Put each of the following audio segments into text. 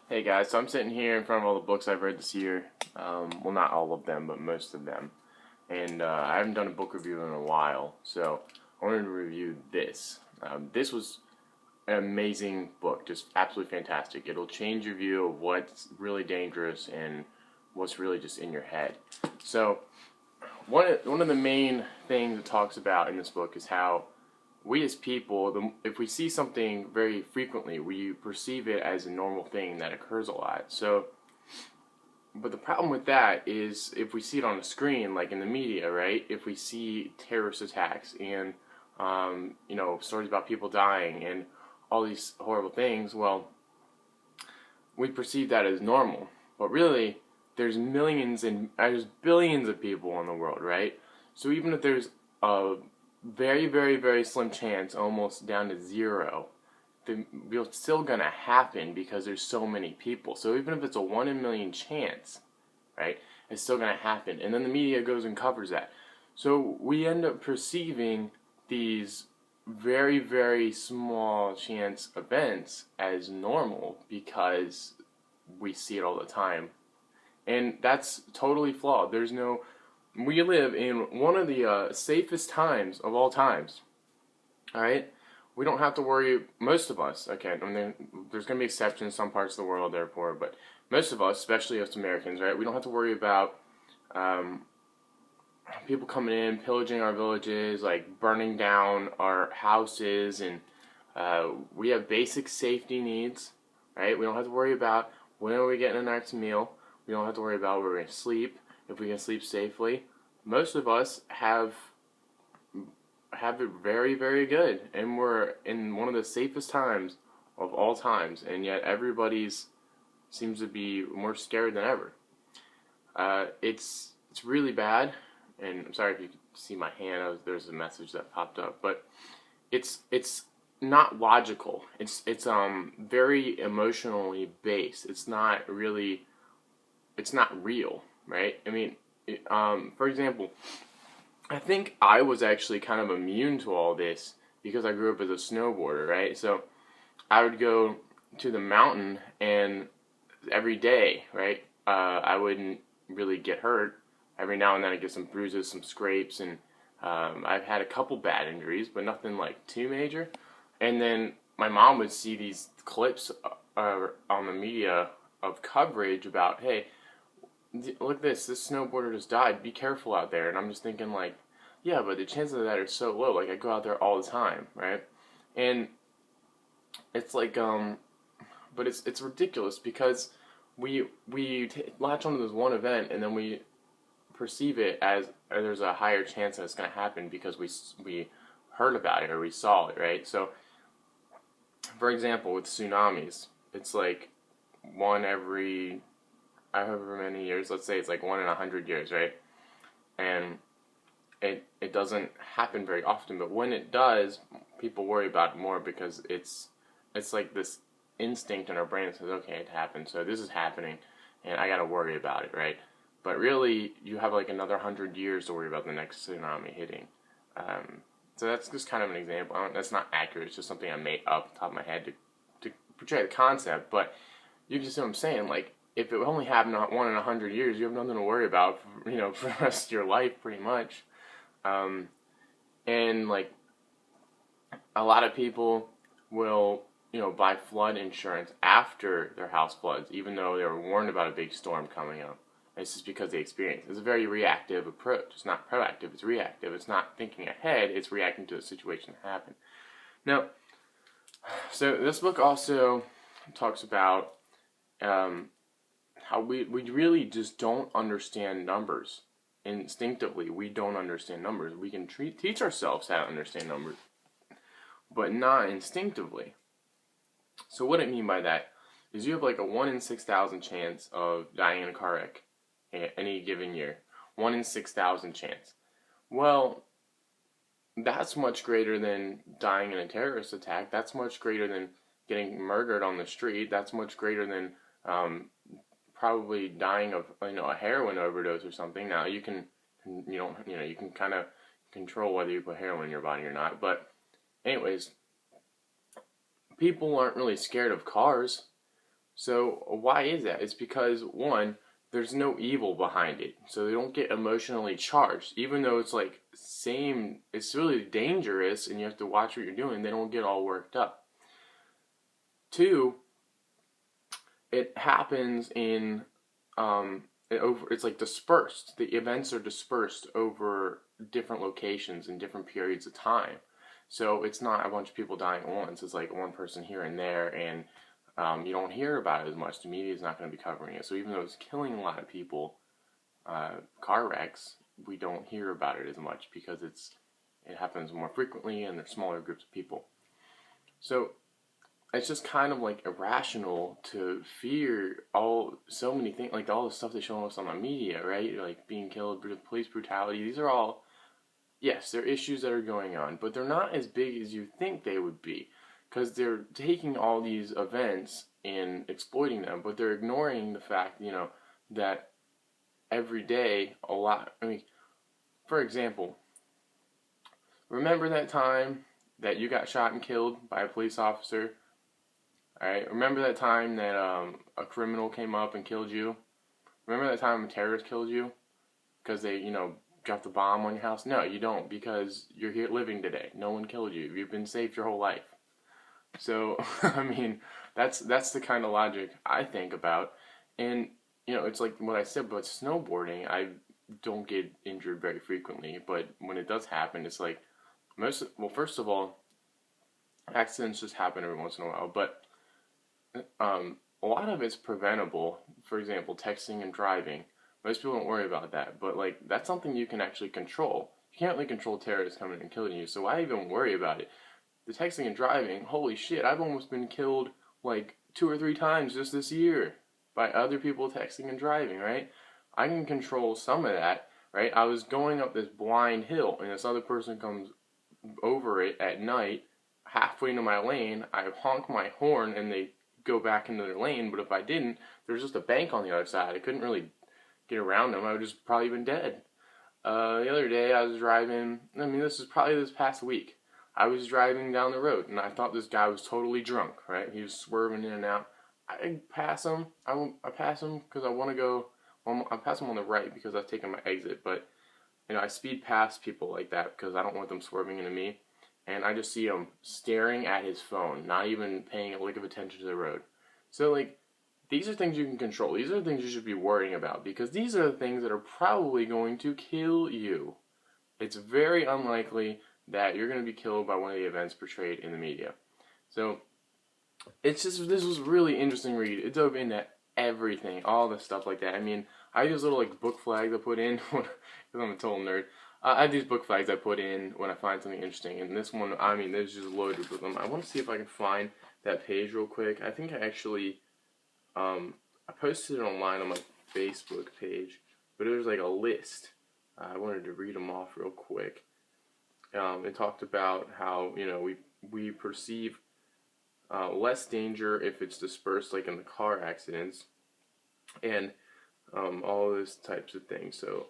Hey guys, so I'm sitting here in front of all the books I've read this year. Well, not all of them, but most of them. And I haven't done a book review in a while, so I wanted to review this. This was an amazing book, just absolutely fantastic. It'll change your view of what's really dangerous and what's really just in your head. So, one of the main things it talks about in this book is how we as people, if we see something very frequently, we perceive it as a normal thing that occurs a lot. So, but the problem with that is if we see it on a screen, like in the media, right? If we see terrorist attacks and, stories about people dying and all these horrible things, well, we perceive that as normal. But really, there's millions and there's billions of people in the world, right? So even if there's a very, very, very slim chance, almost down to zero, it's still going to happen because there's so many people. So even if it's a 1 in a million chance, right, it's still going to happen. And then the media goes and covers that. So we end up perceiving these very, very small chance events as normal because we see it all the time. And that's totally flawed. We live in one of the safest times of all times. All right? We don't have to worry, most of us, okay, there's going to be exceptions in some parts of the world, therefore, but most of us, especially us Americans, right, we don't have to worry about people coming in, pillaging our villages, like burning down our houses, and we have basic safety needs, right? We don't have to worry about when are we getting our next meal. We don't have to worry about where we're going to sleep, if we can sleep safely. Most of us have it very, very good, and we're in one of the safest times of all times, and yet everybody's seems to be more scared than ever. It's really bad, and I'm sorry if you could see my hand. There's a message that popped up, but it's not logical. It's very emotionally based. It's not real, right? I mean, for example, I think I was actually kind of immune to all this because I grew up as a snowboarder, right? So I would go to the mountain and every day, right? I wouldn't really get hurt. Every now and then I get some bruises, some scrapes, and I've had a couple bad injuries, but nothing like too major. And then my mom would see these clips on the media of coverage about, hey, look at this snowboarder just died, be careful out there. And I'm just thinking like, yeah, but the chances of that are so low. Like I go out there all the time, right? And it's like, but it's ridiculous because we latch onto this one event and then we perceive it as there's a higher chance that it's going to happen because we heard about it or we saw it, right? So, for example, with tsunamis, it's like one every however many years. Let's say it's like 1 in 100 years, right? And it doesn't happen very often, but when it does, people worry about it more because it's like this instinct in our brain that says, okay, it happened, so this is happening, and I got to worry about it, right? But really, you have like another 100 years to worry about the next tsunami hitting. So that's just kind of an example. That's not accurate. It's just something I made up off the top of my head to portray the concept. But you can see what I'm saying. Like, if it only happened 1 in 100 years, you have nothing to worry about, for the rest of your life, pretty much. And like, a lot of people will, buy flood insurance after their house floods, even though they were warned about a big storm coming up. It's just because they experienced it. It's a very reactive approach. It's not proactive, it's reactive. It's not thinking ahead, it's reacting to a situation that happened. Now, so this book also talks about how we really just don't understand numbers. Instinctively, we don't understand numbers. We can teach ourselves how to understand numbers, but not instinctively. So what I mean by that is you have like a 1 in 6,000 chance of dying in a car wreck any given year. 1 in 6,000 chance. Well, that's much greater than dying in a terrorist attack. That's much greater than getting murdered on the street. That's much greater than probably dying of a heroin overdose or something. Now you can kind of control whether you put heroin in your body or not. But anyways, people aren't really scared of cars. So why is that? It's because one, there's no evil behind it, so they don't get emotionally charged. Even though it's like same, it's really dangerous, and you have to watch what you're doing. They don't get all worked up. Two, it happens in it's like dispersed. The events are dispersed over different locations and different periods of time. So it's not a bunch of people dying at once. It's like one person here and there, and you don't hear about it as much. The media is not going to be covering it. So even though it's killing a lot of people, car wrecks, we don't hear about it as much because it happens more frequently and there's smaller groups of people. So it's just kind of like irrational to fear so many things, like all the stuff they show us on the media, right? Like being killed, police brutality. These are all, yes, they're issues that are going on, but they're not as big as you think they would be, because they're taking all these events and exploiting them, but they're ignoring the fact, that every day a lot. I mean, for example, remember that time that you got shot and killed by a police officer? All right. Remember that time that a criminal came up and killed you? Remember that time a terrorist killed you because they, dropped a bomb on your house? No, you don't, because you're here living today. No one killed you. You've been safe your whole life. So, I mean, that's the kind of logic I think about. And, it's like what I said about snowboarding. I don't get injured very frequently, but when it does happen, it's like first of all, accidents just happen every once in a while, but a lot of it's preventable. For example, texting and driving. Most people don't worry about that, but like that's something you can actually control. You can't really control terrorists coming and killing you, so why even worry about it? The texting and driving, holy shit, I've almost been killed like 2 or 3 times just this year by other people texting and driving, right? I can control some of that, right? I was going up this blind hill and this other person comes over it at night, halfway into my lane. I honk my horn and they go back into their lane, but if I didn't, there's just a bank on the other side. I couldn't really get around them. I would just probably been dead. The other day I was driving, this is probably this past week. I was driving down the road and I thought this guy was totally drunk, right? He was swerving in and out. I pass him. I pass him because I want to go. I pass him on the right because I've taken my exit, but I speed past people like that because I don't want them swerving into me. And I just see him staring at his phone, not even paying a lick of attention to the road. So, like, these are things you can control. These are things you should be worrying about because these are the things that are probably going to kill you. It's very unlikely that you're going to be killed by one of the events portrayed in the media. So, this was a really interesting read. It dove into everything, all the stuff like that. I have these little like book flags I put in because I'm a total nerd. I have these book flags I put in when I find something interesting, and this one, there's just loaded with them. I want to see if I can find that page real quick. I think I actually, I posted it online on my Facebook page, but it was like a list. I wanted to read them off real quick. It talked about how, we perceive less danger if it's dispersed, like in the car accidents, and all those types of things. So,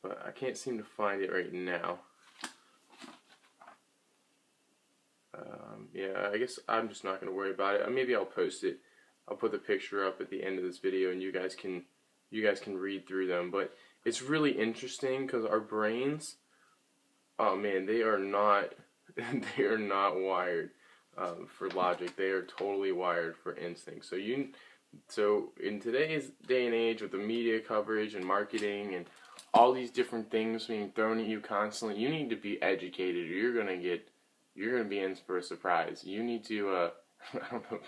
but I can't seem to find it right now. Yeah, I guess I'm just not going to worry about it. Maybe I'll post it. I'll put the picture up at the end of this video, and you guys can read through them. But it's really interesting because our brains, oh man, they are not wired for logic. They are totally wired for instinct. So in today's day and age with the media coverage and marketing and all these different things being thrown at you constantly, you need to be educated or you're gonna be in for a surprise. You need to I don't know,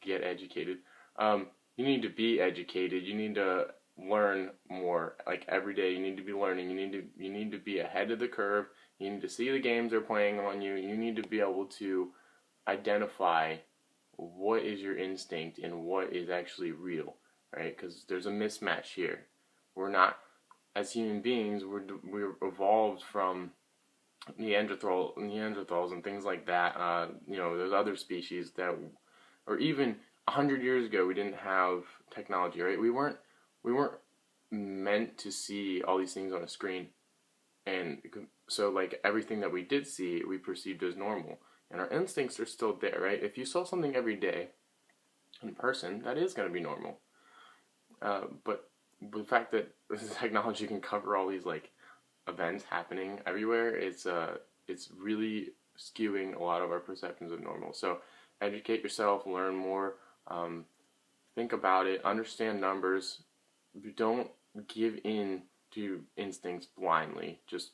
get educated. You need to be educated. You need to learn more. Like every day you need to be learning. You need to be ahead of the curve. You need to see the games they're playing on you. You need to be able to identify what is your instinct and what is actually real, right? Because there's a mismatch here. We're not, as human beings, we're evolved from Neanderthals and things like that. There's other species that, or even 100 years ago, we didn't have technology, right? We weren't meant to see all these things on a screen, and so like everything that we did see, we perceived as normal. And our instincts are still there, right? If you saw something every day, in person, that is going to be normal. But the fact that this technology can cover all these like events happening everywhere, it's really skewing a lot of our perceptions of normal. So educate yourself, learn more, think about it, understand numbers. Don't give in to instincts blindly. Just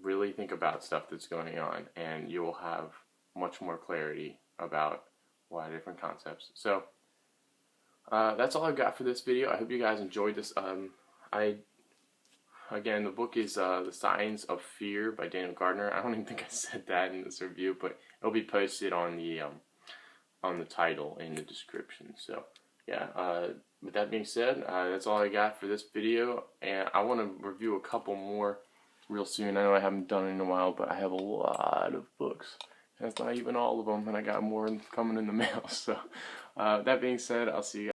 really think about stuff that's going on, and you will have much more clarity about a lot of different concepts. So that's all I've got for this video. I hope you guys enjoyed this. Again, the book is The Science of Fear by Daniel Gardner. I don't even think I said that in this review, but it'll be posted on the title in the description. So yeah, with that being said, that's all I got for this video, and I want to review a couple more real soon. I know I haven't done it in a while, but I have a lot of books. That's not even all of them, and I got more coming in the mail. So that being said, I'll see you guys.